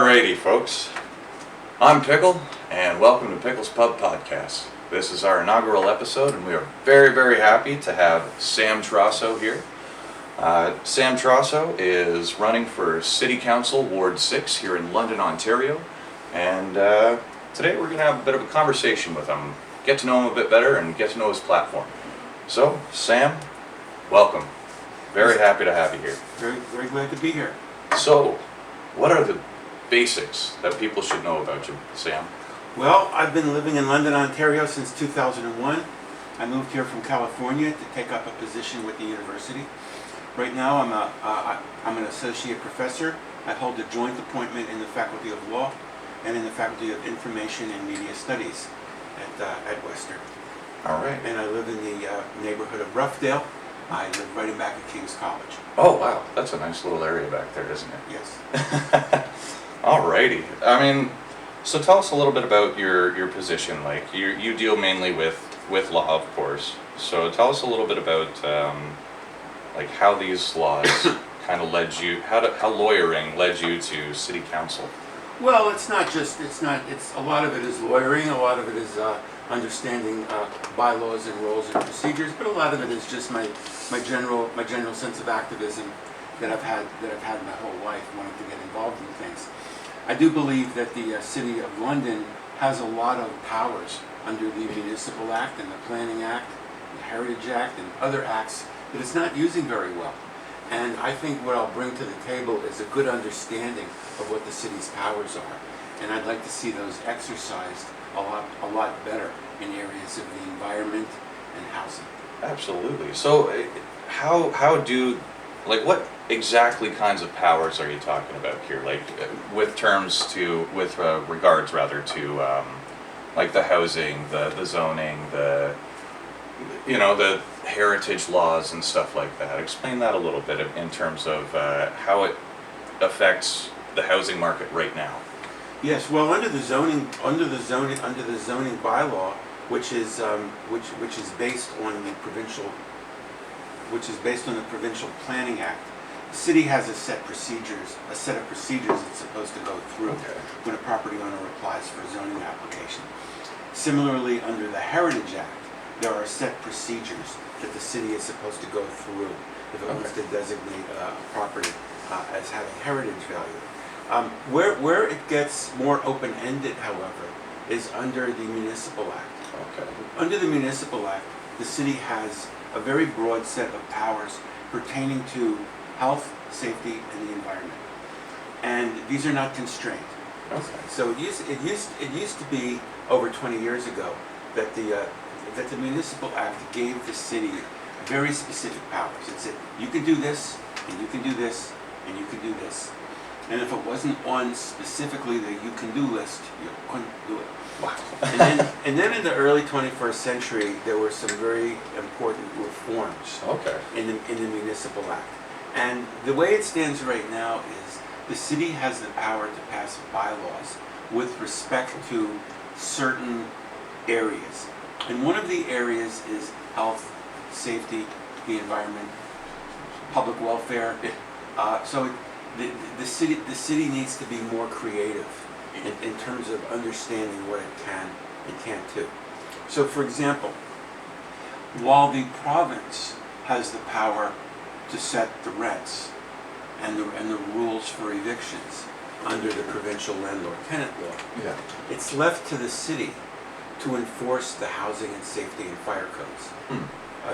Alrighty, folks. I'm Pickle, and welcome to Pickle's Pub Podcast. This is our inaugural episode, and we are very, very happy to have Sam Trosow here. Sam Trosow is running for City Council Ward 6 here in London, Ontario, and today we're going to have a bit of a conversation with him, get to know him a bit better, and get to know his platform. So, Sam, welcome. Very happy to have you here. Very, very glad to be here. So, what are the basics that people should know about you, Sam? Well, I've been living in London, Ontario since 2001. I moved here from California to take up a position with the university. Right now, I'm an associate professor. I hold a joint appointment in the Faculty of Law and in the Faculty of Information and Media Studies at Western. All right. And I live in the neighborhood of Roughdale. I live right in back of King's College. Oh, wow. That's a nice little area back there, isn't it? Yes. Alrighty. I mean, so tell us a little bit about your position. Like, you deal mainly with law, of course. So tell us a little bit about like how these laws kind of led you, how lawyering led you to City Council. Well, it's a lot of it is lawyering, a lot of it is understanding bylaws and rules and procedures, but a lot of it is just my general sense of activism that I've had my whole life, wanting to get involved in things. I do believe that the City of London has a lot of powers under the Municipal Act and the Planning Act, the Heritage Act, and other acts that it's not using very well. And I think what I'll bring to the table is a good understanding of what the city's powers are. And I'd like to see those exercised a lot better in areas of the environment and housing. Absolutely. So what exactly kinds of powers are you talking about here? Like with regards to like the housing, the zoning, the heritage laws and stuff like that. Explain that a little bit in terms of how it affects the housing market right now. Yes, well, under the zoning bylaw, which is based on the Provincial Planning Act, the city has a set of procedures it's supposed to go through when a property owner applies for a zoning application. Similarly, under the Heritage Act, there are set procedures that the city is supposed to go through if it wants to designate a property as having heritage value. Where it gets more open-ended, however, is under the Municipal Act. Okay. Under the Municipal Act, the city has a very broad set of powers pertaining to health, safety, and the environment. And these are not constrained. Okay. So it used to be over 20 years ago that the Municipal Act gave the city very specific powers. It said, you can do this, and you can do this, and you can do this. And if it wasn't on specifically the you can do list, you couldn't do it. Wow. and then in the early 21st century, there were some very important reforms in the Municipal Act. And the way it stands right now is the city has the power to pass bylaws with respect to certain areas. And one of the areas is health, safety, the environment, public welfare. So the city needs to be more creative in terms of understanding what it can and can't do. So, for example, while the province has the power to set the rents and the rules for evictions under the provincial landlord-tenant law, it's left to the city to enforce the housing and safety and fire codes.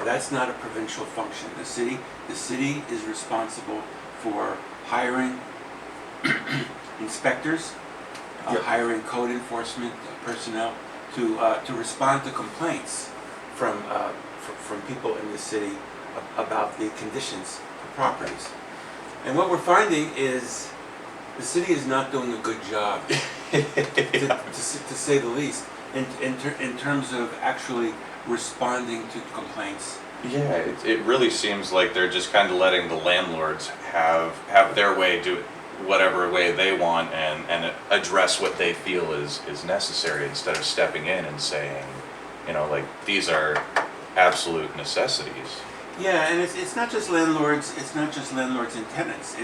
That's not a provincial function. The city is responsible for hiring inspectors, hiring code enforcement personnel to respond to complaints from people in the city about the conditions of properties. And what we're finding is the city is not doing a good job, to say the least, in terms of actually responding to complaints. Yeah, it really seems like they're just kind of letting the landlords have their way, do it whatever way they want, and address what they feel is necessary, instead of stepping in and saying, like, these are absolute necessities. Yeah, and it's not just landlords. It's not just landlords and tenants.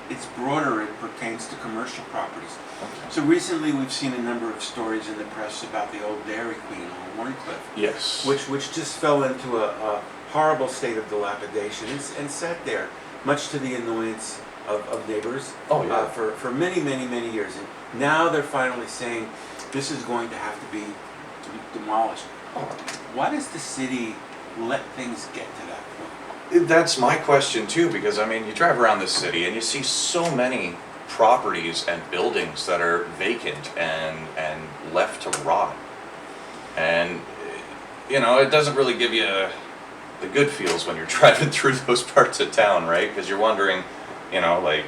It's broader. It pertains to commercial properties. Okay. So recently, we've seen a number of stories in the press about the old Dairy Queen on Warncliffe. Yes. Which just fell into a horrible state of dilapidation and sat there, much to the annoyance of neighbors. Oh yeah. For many years, and now they're finally saying this is going to have to be demolished. Oh. Why does the city let things get to that point? That's my question too, because I mean, you drive around this city and you see so many properties and buildings that are vacant and left to rot. And you know, it doesn't really give you the good feels when you're driving through those parts of town, right? Because you're wondering, you know, like,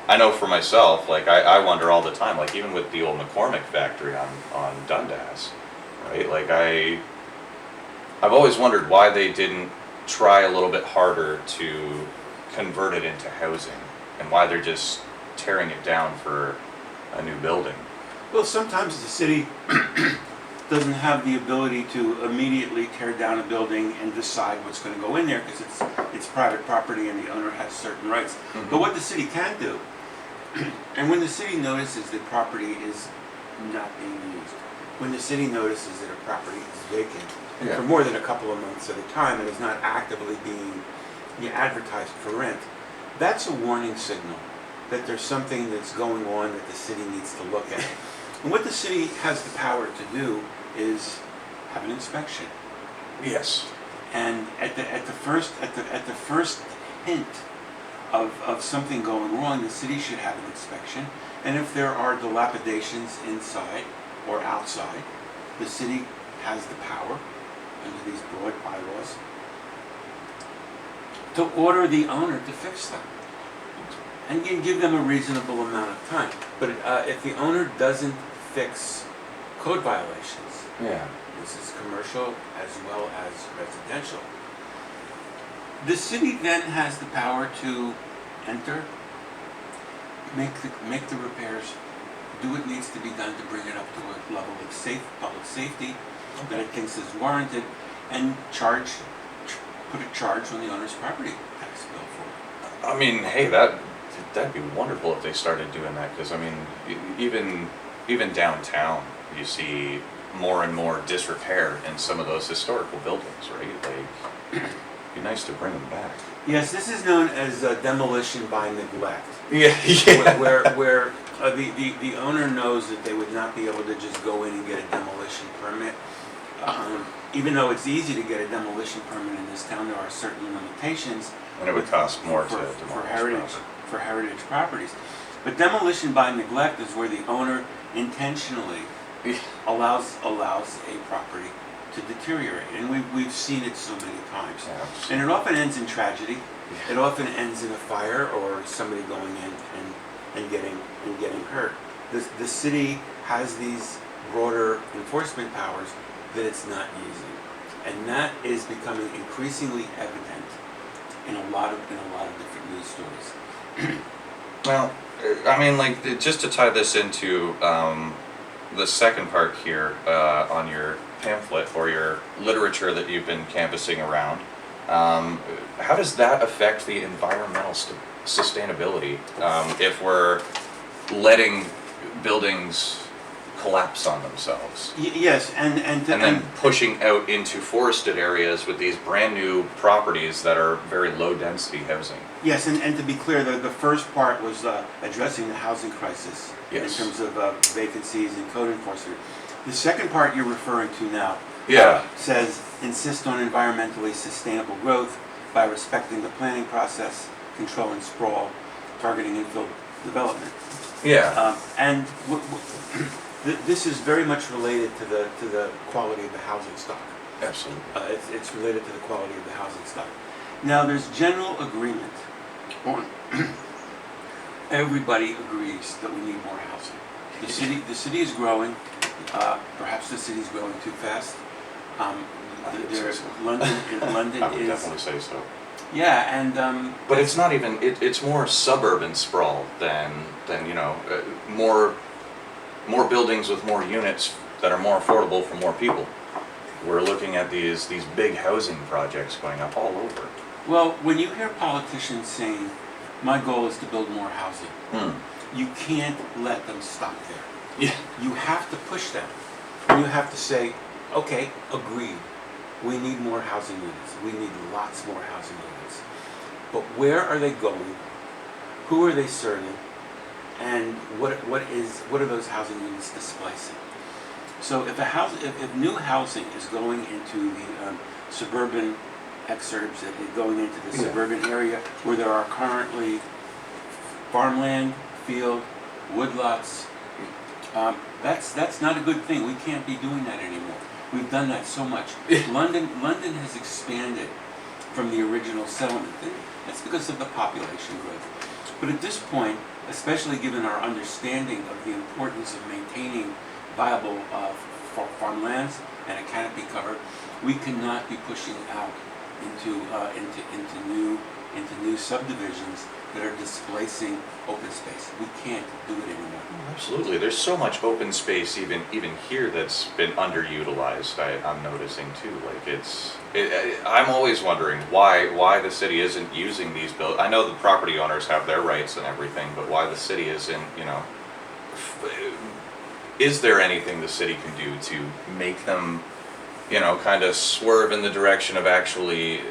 I know for myself, like I wonder all the time, like even with the old McCormick factory on Dundas, right? Like I've always wondered why they didn't try a little bit harder to convert it into housing, and why they're just tearing it down for a new building. Well, sometimes the city doesn't have the ability to immediately tear down a building and decide what's going to go in there because it's private property and the owner has certain rights. Mm-hmm. But what the city can do, and when the city notices that property is not being used, when the city notices that a property is vacant for more than a couple of months at a time and is not actively being advertised for rent, that's a warning signal that there's something that's going on that the city needs to look at. And what the city has the power to do is have an inspection. Yes. And at the first hint of something going wrong, the city should have an inspection. And if there are dilapidations inside or outside, the city has the power under these broad bylaws to order the owner to fix them and give them a reasonable amount of time. But if the owner doesn't fix code violations, this is commercial as well as residential, the city then has the power to enter, make the repairs, do what needs to be done to bring it up to a level of public safety that it thinks is warranted, and put a charge on the owner's property tax bill for it. I mean, hey, that'd be wonderful if they started doing that, because I mean, even downtown, you see more and more disrepair in some of those historical buildings, right? Like, it'd be nice to bring them back. Yes, this is known as demolition by neglect. Yeah. Where the owner knows that they would not be able to just go in and get a demolition permit. Even though it's easy to get a demolition permit in this town, there are certain limitations. And it would cost more to demolish for heritage properties. But demolition by neglect is where the owner intentionally allows a property to deteriorate, and we've seen it so many times. Yeah, and it often ends in tragedy. It often ends in a fire or somebody going in and getting hurt. The city has these broader enforcement powers that it's not using, and that is becoming increasingly evident in a lot of different news stories. Well, I mean, like, just to tie this into the second part here on your pamphlet or your literature that you've been canvassing around, how does that affect the environmental sustainability if we're letting buildings collapse on themselves? Yes, and then pushing out into forested areas with these brand new properties that are very low density housing. Yes, and to be clear, the first part was addressing the housing crisis in terms of vacancies and code enforcement. The second part you're referring to now says insist on environmentally sustainable growth by respecting the planning process, controlling sprawl, targeting infill development. Yeah. And this is very much related to the quality of the housing stock. Absolutely. It's related to the quality of the housing stock. Now, there's general agreement on everybody agrees that we need more housing. The city is growing. Perhaps the city's growing too fast. London I would is definitely say so. Yeah, and but it's not even. It's more suburban sprawl than more buildings with more units that are more affordable for more people. we're looking at these big housing projects going up all over. Well, when you hear politicians saying, my goal is to build more housing, you can't let them stop there. Yeah. You have to push them. And you have to say, okay, agreed. We need more housing units. We need lots more housing units. But where are they going? Who are they serving? And what are those housing units displacing? So if new housing is going into the suburban exurbs, going into the suburban area where there are currently farmland, field, woodlots, that's not a good thing. We can't be doing that anymore. We've done that so much. London has expanded from the original settlement. That's because of the population growth. But at this point, especially given our understanding of the importance of maintaining viable farmlands and a canopy cover, we cannot be pushing out into new subdivisions that are displacing open space. We can't do it anymore. Absolutely. There's so much open space even here that's been underutilized. I'm noticing too. Like I'm always wondering why the city isn't using these build. I know the property owners have their rights and everything, but why the city isn't, is there anything the city can do to make them, kind of swerve in the direction of actually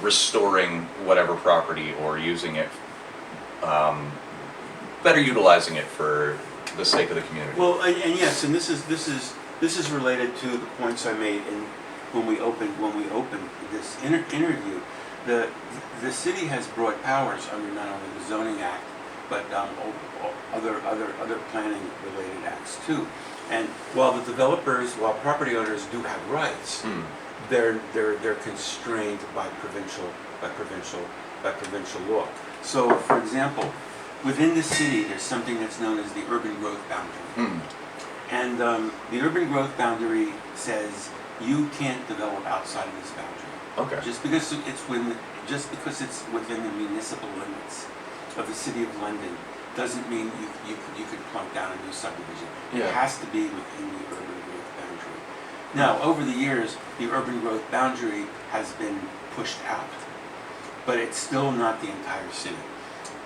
restoring whatever property or using it, better utilizing it for the sake of the community? Well, and yes, and this is related to the points I made when we opened this interview. The city has broad powers under not only the Zoning Act, but other planning related acts too. And while property owners do have rights, they're constrained by provincial law. So, for example, within the city, there's something that's known as the urban growth boundary. And the urban growth boundary says you can't develop outside of this boundary. Okay. Just because it's within the municipal limits of the City of London doesn't mean you could plunk down a new subdivision. Yeah. It has to be within the urban growth boundary. Now, over the years, the urban growth boundary has been pushed out, but it's still not the entire city.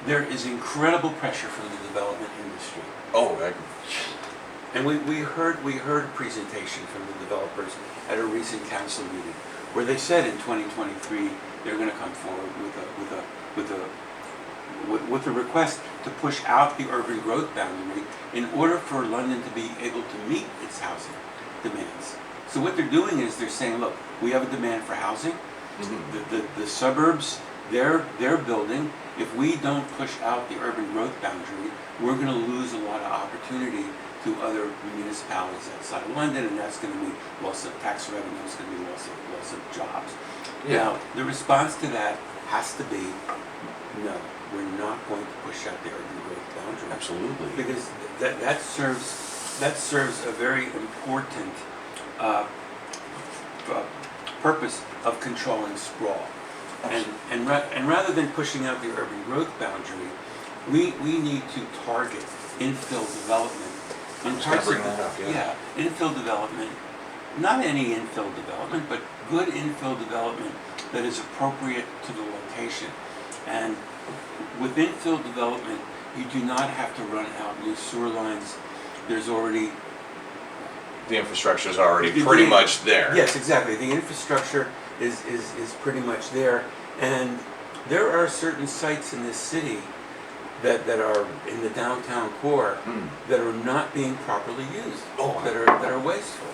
There is incredible pressure from the development industry. And we heard a presentation from the developers at a recent council meeting where they said in 2023 they're going to come forward with a request to push out the urban growth boundary in order for London to be able to meet its housing demands. So what they're doing is they're saying, look, we have a demand for housing. The suburbs, they're building. If we don't push out the urban growth boundary, we're going to lose a lot of opportunity to other municipalities outside of London, and that's going to be loss of tax revenue, it's going to be loss of jobs. Yeah. Now, the response to that has to be, no, we're not going to push out the urban growth boundary. Absolutely. Because that serves a very important purpose of controlling sprawl. And rather than pushing out the urban growth boundary, we need to target infill development. Infill development. Not any infill development, but good infill development that is appropriate to the location. And with infill development, you do not have to run out new sewer lines. There's already... The infrastructure is already pretty much there. Yes, exactly. The infrastructure is pretty much there. And there are certain sites in this city that are in the downtown core that are not being properly used, that are wasteful.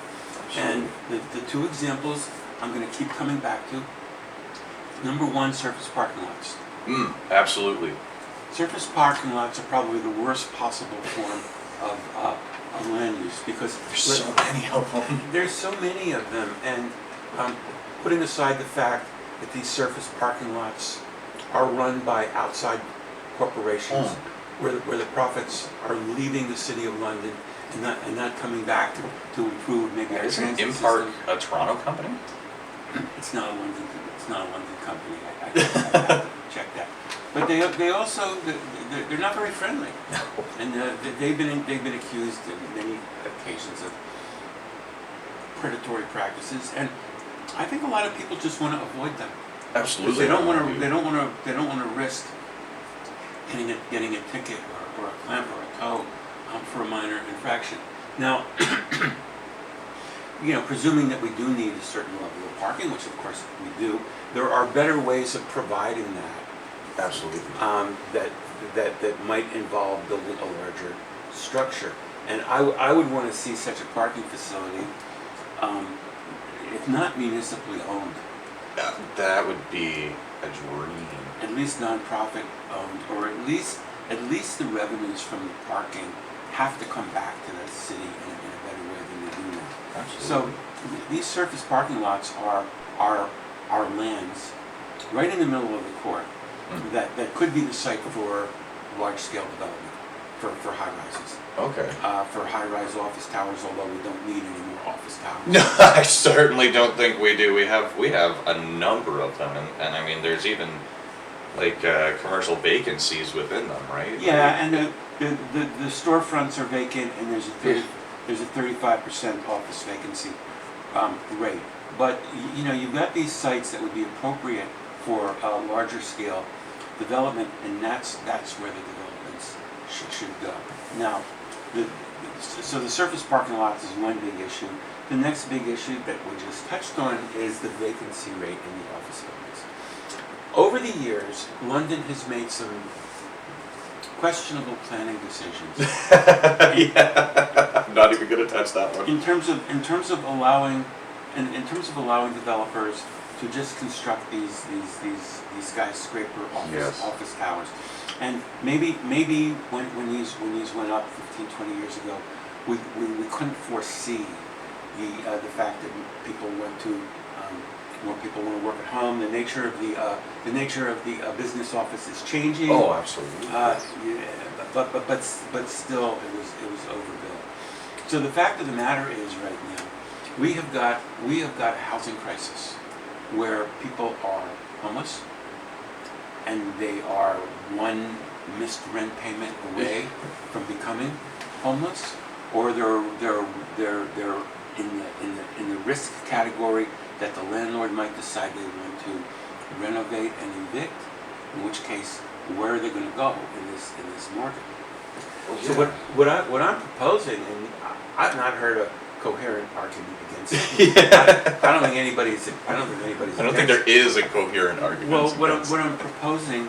Absolutely. And the two examples I'm going to keep coming back to. Number one, surface parking lots. Absolutely. Surface parking lots are probably the worst possible form of land use because there's so many of them. There's so many of them, and putting aside the fact that these surface parking lots are run by outside corporations, where the profits are leaving the City of London and not coming back to improve maybe our transit system. Isn't Impart a Toronto company? It's not a London company. I have to check that. But they also they're not very friendly, and they've been accused on many occasions of predatory practices, and I think a lot of people just want to avoid them. Absolutely. They don't want to. They don't want to risk getting a ticket or a clamp or a tow for a minor infraction. Now, presuming that we do need a certain level of parking, which of course we do, there are better ways of providing that. Absolutely. That might involve building a larger structure. And I would want to see such a parking facility, if not municipally owned. That would be a dream. At least nonprofit owned, or at least the revenues from the parking have to come back to the city in a better way than they do now. Absolutely. So these surface parking lots are lands right in the middle of the court that could be the site for large scale development for high rises. Okay. For high rise office towers, although we don't need any more office towers. No, I certainly don't think we do. We have a number of them, and I mean, there's even like commercial vacancies within them, right? Yeah, and the storefronts are vacant, and there's a 35% office vacancy rate. But you've got these sites that would be appropriate for larger scale development, and that's where the developments should go. Now, so the surface parking lots is one big issue. The next big issue that we just touched on is the vacancy rate in the office buildings. Over the years, London has made some questionable planning decisions. Yeah, I'm not even going to touch that one. In terms of allowing developers to just construct these skyscraper office towers, and maybe when these went up 15, 20 years ago, we couldn't foresee the fact that more people want to work at home. The nature of the business office is changing. Oh, absolutely. But still, it was overbuilt. So the fact of the matter is, right now, we have got a housing crisis where people are homeless, and they are one missed rent payment away from becoming homeless, or they're in the risk category that the landlord might decide they want to renovate and evict, in which case, where are they going to go in this market? Well, yeah. So what I'm proposing, and I've not heard a coherent argument against it. Yeah. I don't think anybody's. I don't think there is a coherent argument. Well, what I'm proposing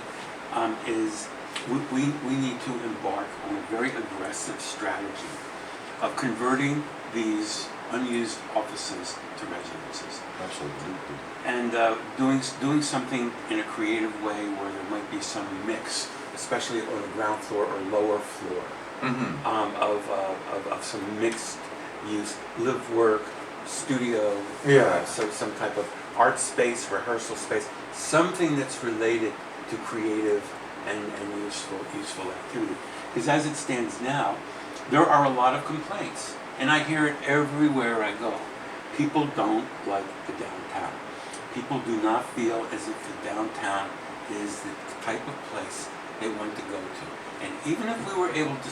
is we need to embark on a very aggressive strategy of converting these unused offices to residences. Absolutely. And doing something in a creative way where there might be some mix, especially on the ground floor or lower floor, of some mixed use, live work, studio, so some type of art space, rehearsal space, something that's related to creative and useful activity. Because as it stands now, there are a lot of complaints, and I hear it everywhere I go. People don't like the downtown. People do not feel as if the downtown is the type of place they want to go to. And even if we were able to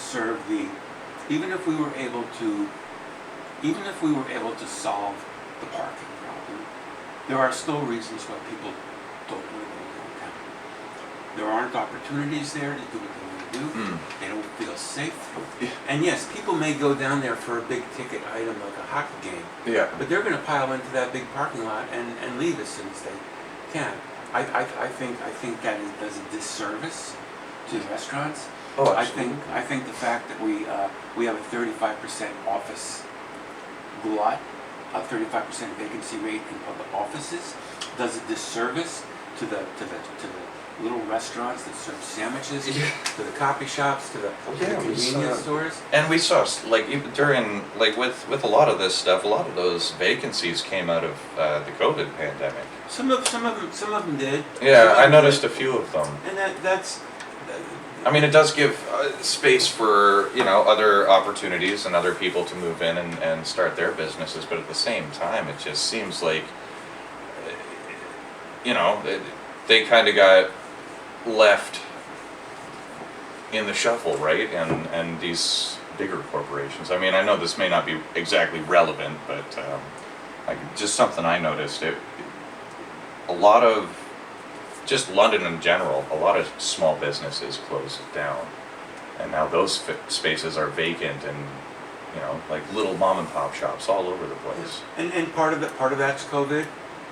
solve the parking problem, there are still reasons why people don't want to go downtown. There aren't opportunities there to do what they want to do. They don't feel safe. And yes, people may go down there for a big ticket item like a hockey game. Yeah. But they're going to pile into that big parking lot and leave as soon as they can. I think that does a disservice to restaurants. Oh, I absolutely. think the fact that we have a 35% office glut, a 35% vacancy rate in public offices, does a disservice to the little restaurants that serve sandwiches, to the coffee shops, to the convenience stores. And we saw, like, even during, like, with a lot of this stuff, a lot of those vacancies came out of the COVID pandemic. Some of them did. Yeah, I noticed a few of them. And that's. I mean, it does give space for, other opportunities and other people to move in and start their businesses, but at the same time, it just seems like, they kind of got left in the shuffle, right? And these bigger corporations. I mean, I know this may not be exactly relevant, but like just something I noticed. A lot of just London in general, a lot of small businesses closed down, and now those spaces are vacant, and like little mom and pop shops all over the place. And part of that's COVID.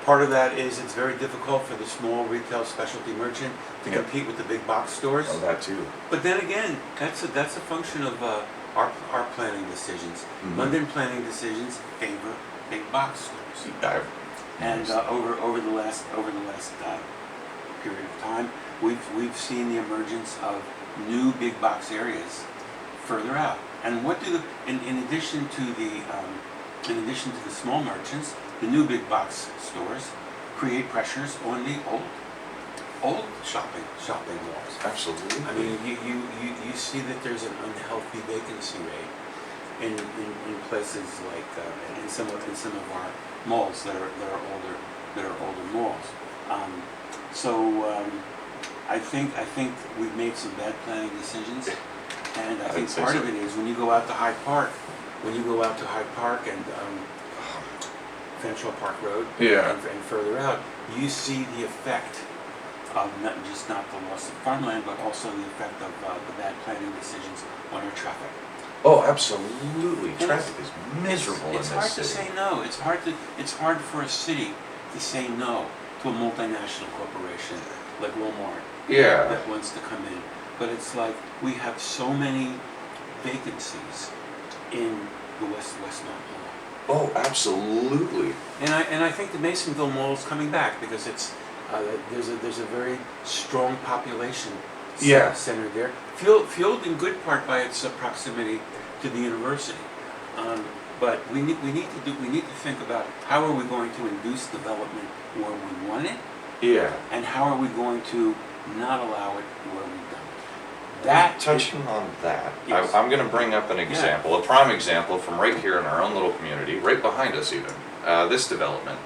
Part of that is it's very difficult for the small retail specialty merchant to compete with the big box stores. Oh, that too. But then again, that's a function of our planning decisions. Mm-hmm. London planning decisions favor big box stores. And over the last period of time, we've seen the emergence of new big box areas further out. And what do in addition to the small merchants, the new big box stores create pressures on the old shopping malls. Absolutely. I mean, you see that there's an unhealthy vacancy rate in places like in some of our malls that are older malls. I think we've made some bad planning decisions, and I think part of it is when you go out to Hyde Park, and Fanshawe Park Road, and further out, you see the effect of not the loss of farmland, but also the effect of the bad planning decisions on our traffic. Oh, absolutely. Traffic is miserable in this city. It's hard to say no. It's hard for a city to say no to a multinational corporation like Walmart that wants to come in. But it's like we have so many vacancies in the Westmont Mall. Oh, absolutely. And I think the Masonville Mall is coming back because it's there's a very strong population centered there, fueled in good part by its proximity to the university. But we need to think about how are we going to induce development where we want it, and how are we going to not allow it where we don't. Touching on that, yes. I'm going to bring up an example, a prime example from right here in our own little community, right behind us even. This development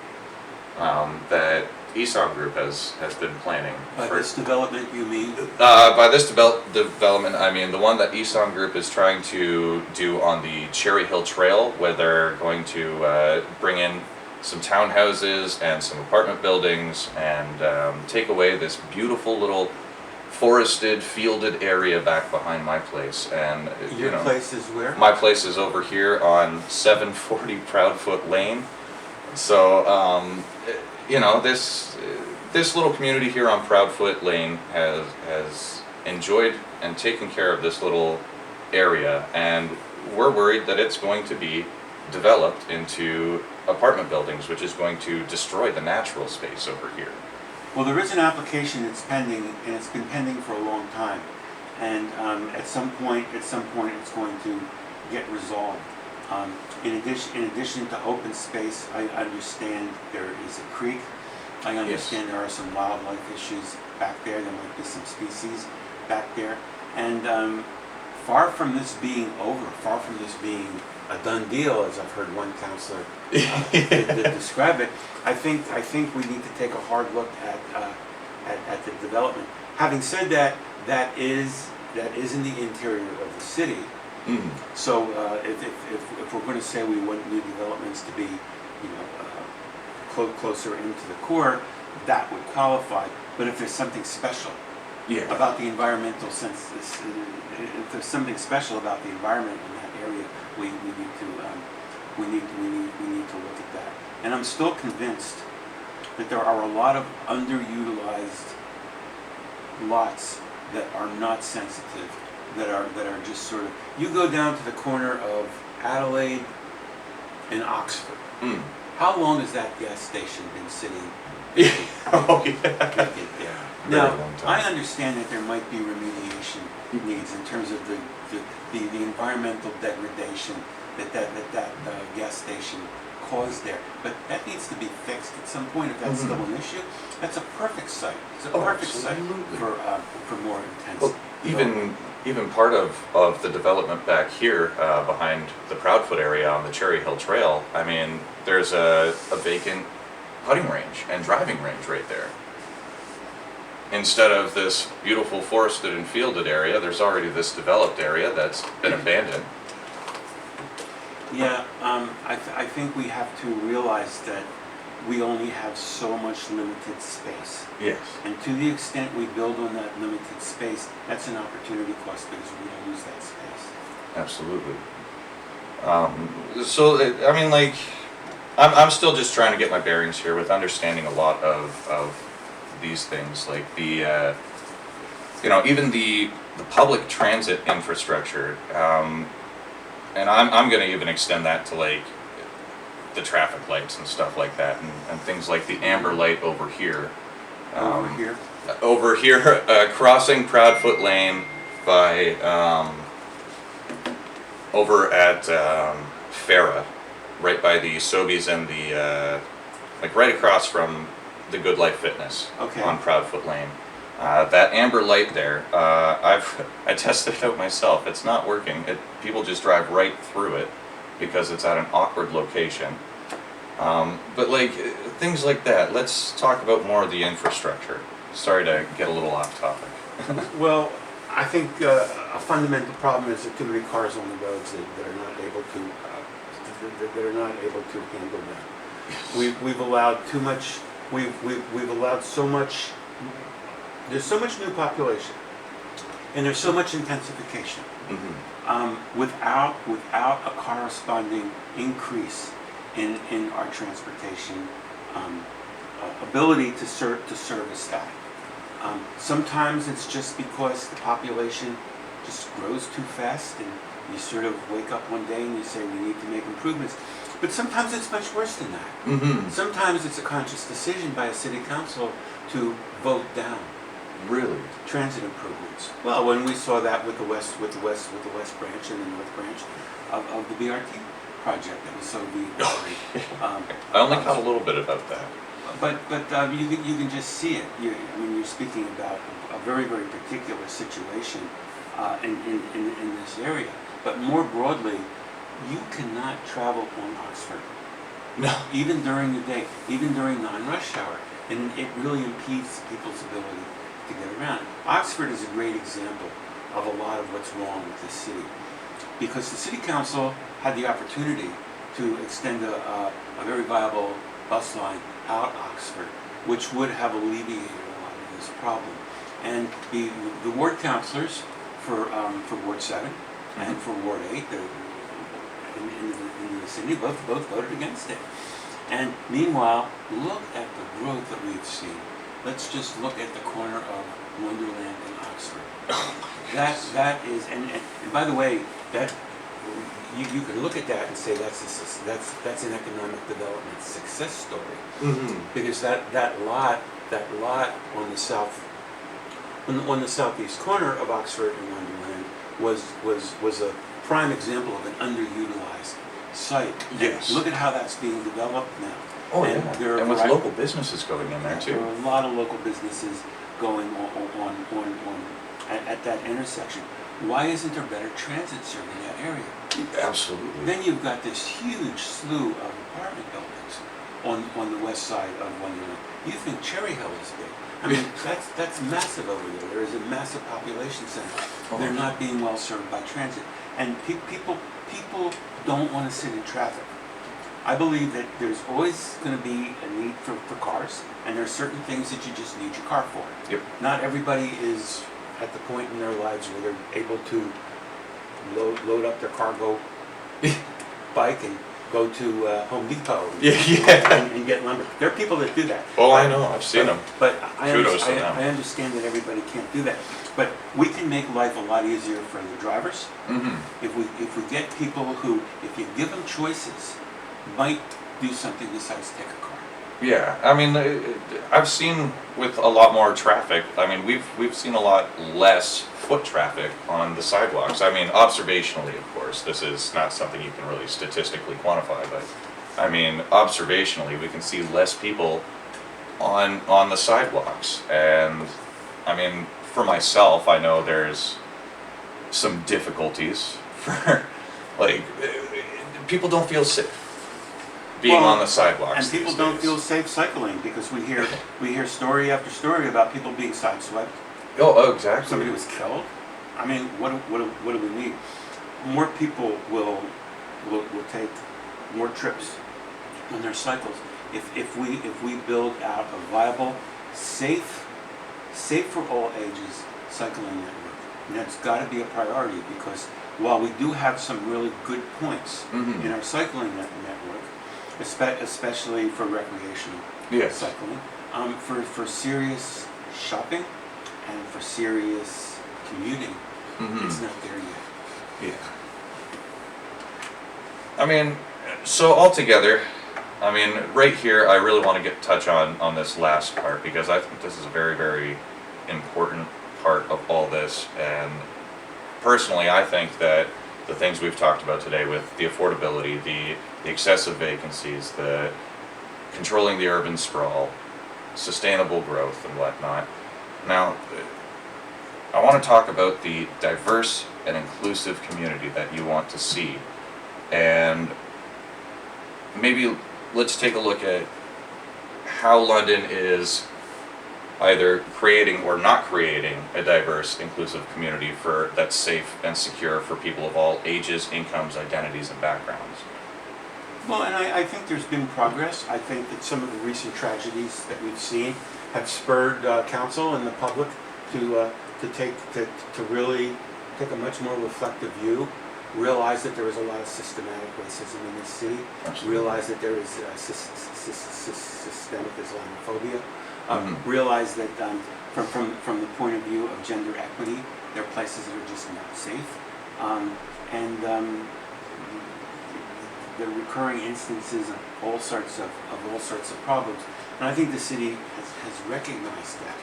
that ESON Group has been planning. By this development, you mean? By this development, I mean the one that ESON Group is trying to do on the Cherry Hill Trail, where they're going to bring in some townhouses and some apartment buildings and take away this beautiful little forested, fielded area back behind my place. And your place is where? My place is over here on 740 Proudfoot Lane. So this little community here on Proudfoot Lane has enjoyed and taken care of this little area, and we're worried that it's going to be developed into apartment buildings, which is going to destroy the natural space over here. Well, there is an application that's pending, and it's been pending for a long time. And at some point, it's going to get resolved. In addition to open space, I understand there is a creek. I understand there are some wildlife issues back there. There might be some species back there. And far from this being over, far from this being a done deal, as I've heard one counselor describe it, I think we need to take a hard look at the development. Having said that, that is in the interior of the city. Mm. So if we're going to say we want new developments to be, closer into the core, that would qualify. But if there's something special about the environmental sense, if there's something special about the environment in that area, we need to look at that. And I'm still convinced that there are a lot of underutilized lots that are not sensitive, that are just sort of. You go down to the corner of Adelaide and Oxford. Mm. How long has that gas station been sitting? There? Now, I understand that there might be remediation needs in terms of the environmental degradation that gas station caused there, but that needs to be fixed at some point if that's still an issue. That's a perfect site. It's a perfect site for more intense. Well, even part of the development back here behind the Proudfoot area on the Cherry Hill Trail, I mean, there's a vacant putting range and driving range right there. Instead of this beautiful forested and fielded area, there's already this developed area that's been abandoned. Yeah, I think we have to realize that we only have so much limited space. Yes. And to the extent we build on that limited space, that's an opportunity cost because we don't lose that space. Absolutely. So, I mean, like, I'm still just trying to get my bearings here with understanding a lot of these things, like the, even the public transit infrastructure, and I'm going to even extend that to, like, the traffic lights and stuff like that, and things like the amber light over here. Over here, crossing Proudfoot Lane by, over at Farah, right by the Sobeys and the, like right across from the Good Life Fitness on Proudfoot Lane. That amber light there, I tested it out myself. It's not working. People just drive right through it because it's at an awkward location. But like things like that. Let's talk about more of the infrastructure. Sorry to get a little off topic. Well, I think a fundamental problem is there are too many cars on the roads that are not able to handle that. We've allowed too much. We've allowed so much. There's so much new population, and there's so much intensification. Mm-hmm. Without a corresponding increase in our transportation ability to service that. Sometimes it's just because the population just grows too fast, and you sort of wake up one day and you say we need to make improvements. But sometimes it's much worse than that. Mm-hmm. Sometimes it's a conscious decision by a city council to vote down transit improvements. Well, when we saw that with the west branch and the north branch of the BRT project, that was so I only caught a little bit about that. But you can just see it. You're speaking about a very, very particular situation in this area. But more broadly, you cannot travel on Oxford. No. Even during the day, even during non-rush hour, and it really impedes people's ability to get around. Oxford is a great example of a lot of what's wrong with this city, because the city council had the opportunity to extend a very viable bus line out Oxford, which would have alleviated a lot of this problem. And the ward councillors for Ward 7 and for Ward 8 in the city both voted against it. And meanwhile, look at the growth that we've seen. Let's just look at the corner of Wonderland and Oxford. That is, and by the way, that you can look at that and say that's an economic development success story. Mm-hmm. Because that lot on the southeast corner of Oxford and Wonderland was a prime example of an underutilized site. Yes. And look at how that's being developed now. Oh, and yeah. And with local businesses going in there too. There are a lot of local businesses going on at that intersection. Why isn't there better transit serving that area? Absolutely. Then you've got this huge slew of apartment buildings on the west side of Wonderland. You think Cherry Hill is big? I mean, that's massive over there. There is a massive population center. Oh. They're not being well served by transit, and people don't want to sit in traffic. I believe that there's always going to be a need for cars, and there are certain things that you just need your car for. Yep. Not everybody is at the point in their lives where they're able to load up their cargo bike and go to Home Depot and get lumber. There are people that do that. Oh, I know. I've seen them. But I understand that everybody can't do that. But we can make life a lot easier for the drivers. Mm-hmm. If we get people who, if you give them choices, might do something besides take a car. Yeah, I mean, I've seen with a lot more traffic. I mean, we've seen a lot less foot traffic on the sidewalks. I mean, observationally, of course, this is not something you can really statistically quantify, but I mean, observationally, we can see less people on the sidewalks. And I mean, for myself, I know there's some difficulties for, like, people don't feel safe being on the sidewalks. And people don't feel safe cycling because we hear story after story about people being sideswept. Oh, exactly. Somebody was killed. I mean, what do we need? More people will will take more trips on their cycles if we build out a viable, safe for all ages cycling network. And that's got to be a priority, because while we do have some really good points in our cycling network, especially for recreational cycling, for serious shopping and for serious commuting, it's not there yet. Yeah. I mean, so altogether, I mean, right here, I really want to touch on this last part, because I think this is a very, very important part of all this. And personally, I think that the things we've talked about today, with the affordability, the excessive vacancies, the controlling the urban sprawl, sustainable growth and whatnot. Now, I want to talk about the diverse and inclusive community that you want to see. And maybe let's take a look at how London is either creating or not creating a diverse, inclusive community that's safe and secure for people of all ages, incomes, identities, and backgrounds. Well, and I think there's been progress. I think that some of the recent tragedies that we've seen have spurred council and the public to really take a much more reflective view, realize that there is a lot of systematic racism in this city, realize that there is systemic Islamophobia, realize that from the point of view of gender equity, there are places that are just not safe, and the recurring instances of all sorts of problems. And I think the city has recognized that,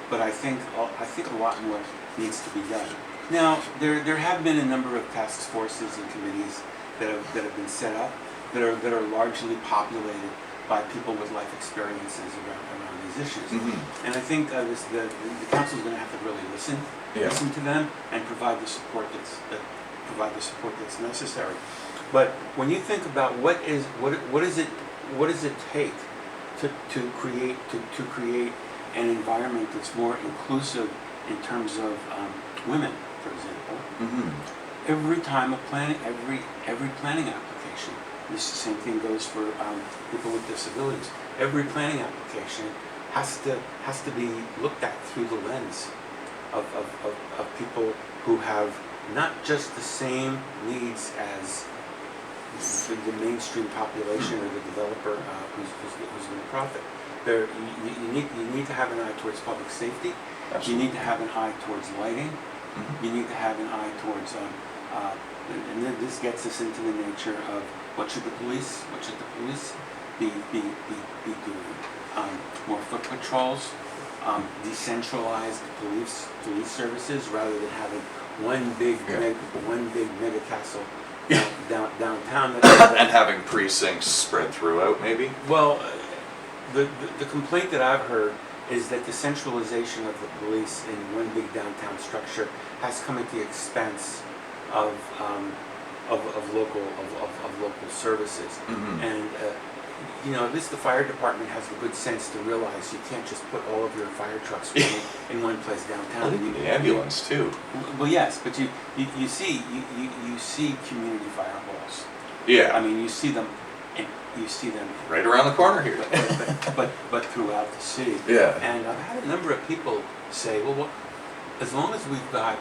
but I think a lot more needs to be done. Now, there have been a number of task forces and committees that have been set up that are largely populated by people with life experiences around these issues. And I think the council is going to have to really listen to them and provide the support that's necessary. But when you think about what does it take to create an environment that's more inclusive in terms of women, for example, every time every planning application, this same thing goes for people with disabilities. Every planning application has to be looked at through the lens of people who have not just the same needs as the mainstream population or the developer who's going to profit. You need to have an eye towards public safety. Absolutely. You need to have an eye towards lighting. You need to have an eye towards, and then this gets us into the nature of what should the police be doing? More foot patrols, decentralized police services, rather than having one big mega castle downtown. And having precincts spread throughout, maybe? Well, the complaint that I've heard is that the centralization of the police in one big downtown structure has come at the expense of local services. And the fire department has the good sense to realize you can't just put all of your fire trucks in one place downtown. And the ambulance too. Well, yes, but you see community fire halls. Yeah. I mean, you see them right around the corner here. but throughout the city. Yeah. And I've had a number of people say, well, as long as we've got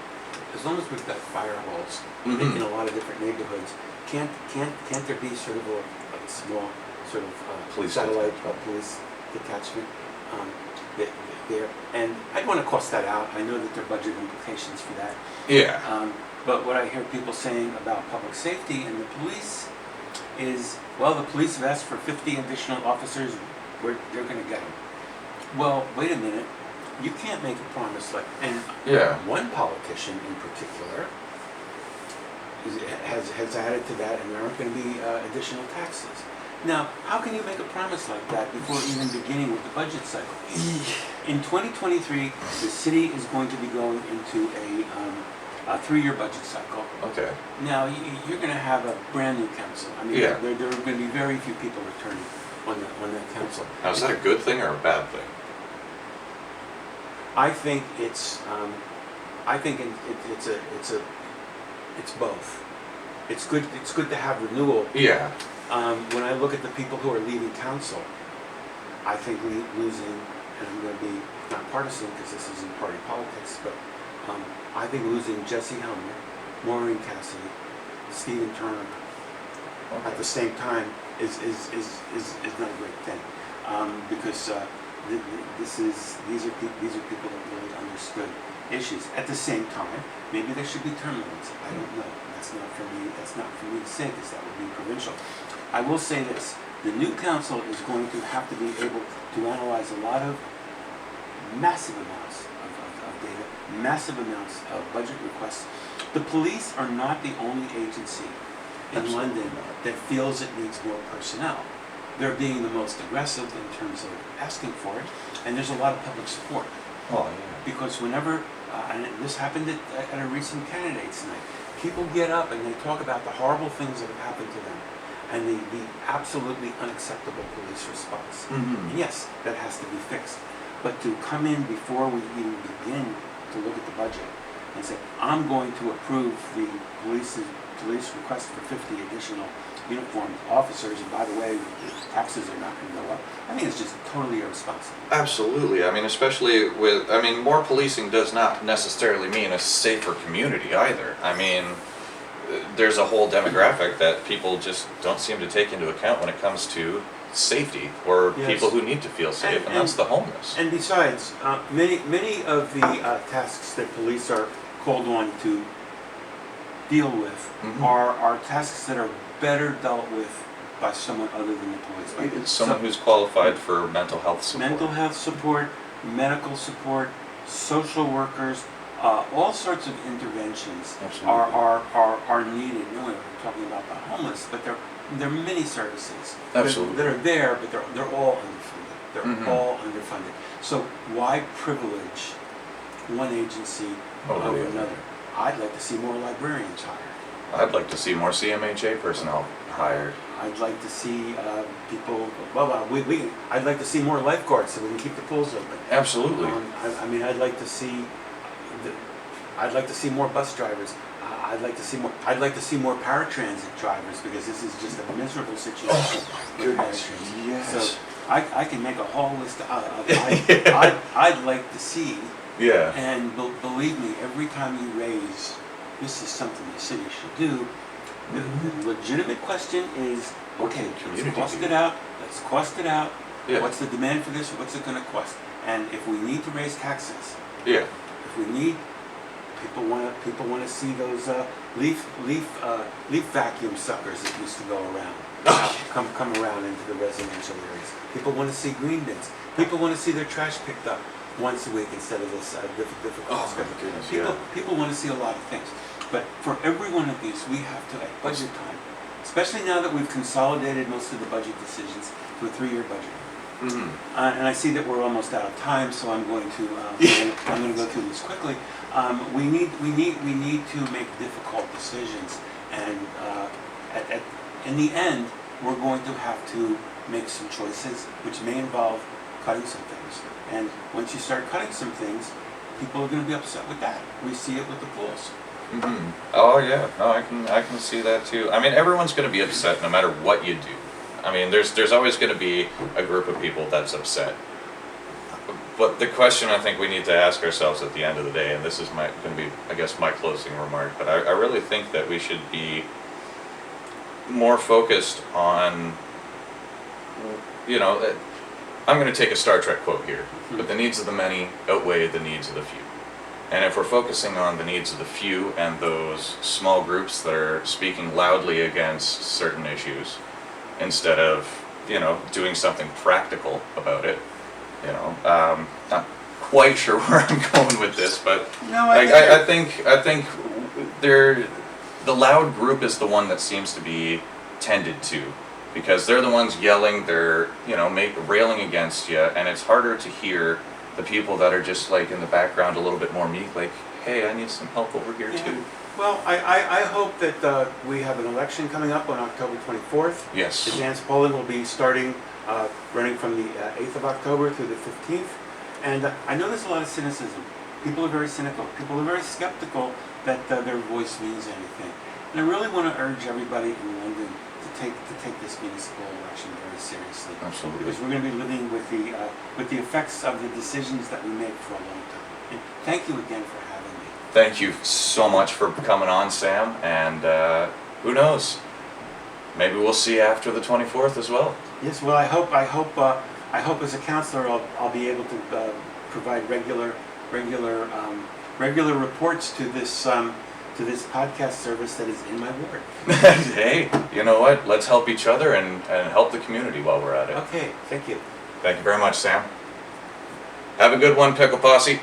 fire halls in a lot of different neighborhoods, can't there be sort of a small sort of police satellite police detachment there? And I'd want to cost that out. I know that there are budget implications for that. Yeah. But what I hear people saying about public safety and the police is, well, the police have asked for 50 additional officers, they're going to get them. Well, wait a minute, you can't make a promise like, and one politician in particular has added to that, and there aren't going to be additional taxes. Now, how can you make a promise like that before even beginning with the budget cycle? In 2023, the city is going to be going into a 3-year budget cycle. Okay. Now, you're going to have a brand new council. I mean, there are going to be very few people returning on that council. Now, is that a good thing or a bad thing? I think it's both. It's good. It's good to have renewal. Yeah. When I look at the people who are leaving council, I think losing, and I'm going to be not partisan because this isn't party politics, but I think losing Jesse Helmer, Maureen Cassidy, Stephen Turner at the same time is not a great thing, because these are people that really understood issues. At the same time, maybe there should be term limits. I don't know. That's not for me. That's not for me to say, because that would be provincial. I will say this: the new council is going to have to be able to analyze a lot of massive amounts of data, massive amounts of budget requests. The police are not the only agency in London that feels it needs more personnel. They're being the most aggressive in terms of asking for it, and there's a lot of public support. Oh, yeah. Because whenever, and this happened at a recent candidates night, people get up and they talk about the horrible things that have happened to them, and the absolutely unacceptable police response. Mm-hmm. And yes, that has to be fixed. But to come in before we even begin to look at the budget and say, I'm going to approve the police request for 50 additional uniformed officers, and by the way, taxes are not going to go up. I think it's just totally irresponsible. Absolutely. I mean, especially with, I mean, more policing does not necessarily mean a safer community either. I mean, there's a whole demographic that people just don't seem to take into account when it comes to safety, or people who need to feel safe, and that's the homeless. And besides, many of the tasks that police are called on to deal with are tasks that are better dealt with by someone other than the police. Like it's someone who's qualified for mental health support. Mental health support, medical support, social workers, all sorts of interventions are needed. No, we're talking about the homeless, but there are many services that are there, but they're all underfunded. They're all underfunded. So why privilege one agency over another? I'd like to see more librarians hired. I'd like to see more CMHA personnel hired. I'd like to see people. I'd like to see more lifeguards so we can keep the pools open. Absolutely. I mean, I'd like to see more bus drivers. I'd like to see more. I'd like to see more paratransit drivers, because this is just a miserable situation. Yes. So I can make a whole list of I'd like to see. Yeah. And believe me, every time you raise, this is something the city should do. The legitimate question is, okay, let's cost it out. Let's cost it out. Yeah. What's the demand for this? What's it going to cost? And if we need to raise taxes, if we need, people want to see those leaf vacuum suckers that used to go around come around into the residential areas. People want to see green bins. People want to see their trash picked up once a week instead of this difficult schedule. People want to see a lot of things. But for every one of these, we have to, at budget time, especially now that we've consolidated most of the budget decisions to a 3-year budget. And I see that we're almost out of time, so I'm going to go through this quickly. We need to make difficult decisions, and in the end, we're going to have to make some choices, which may involve cutting some things. And once you start cutting some things, people are going to be upset with that. We see it with the pools. Oh yeah, no, I can see that too. I mean, everyone's going to be upset no matter what you do. I mean, there's always going to be a group of people that's upset. But the question I think we need to ask ourselves at the end of the day, and this is going to be, I guess, my closing remark, but I really think that we should be more focused on, I'm going to take a Star Trek quote here, but the needs of the many outweigh the needs of the few. And if we're focusing on the needs of the few and those small groups that are speaking loudly against certain issues, instead of, doing something practical about it, not quite sure where I'm going with this, but I think the loud group is the one that seems to be tended to, because they're the ones yelling, they're railing against you, and it's harder to hear the people that are just like in the background a little bit more meek, like, hey, I need some help over here too. Well, I hope that we have an election coming up on October 24th. Yes. Advanced polling will be starting, running from the 8th of October through the 15th. And I know there's a lot of cynicism. People are very cynical. People are very skeptical that their voice means anything. And I really want to urge everybody in London to take this municipal election very seriously. Absolutely. Because we're going to be living with the effects of the decisions that we make for a long time. And thank you again for having me. Thank you so much for coming on, Sam. And who knows? Maybe we'll see you after the 24th as well. Yes. Well, I hope as a counselor I'll be able to provide regular reports to this podcast service that is in my ward. Hey, you know what? Let's help each other and help the community while we're at it. Okay. Thank you. Thank you very much, Sam. Have a good one, Pickle Posse.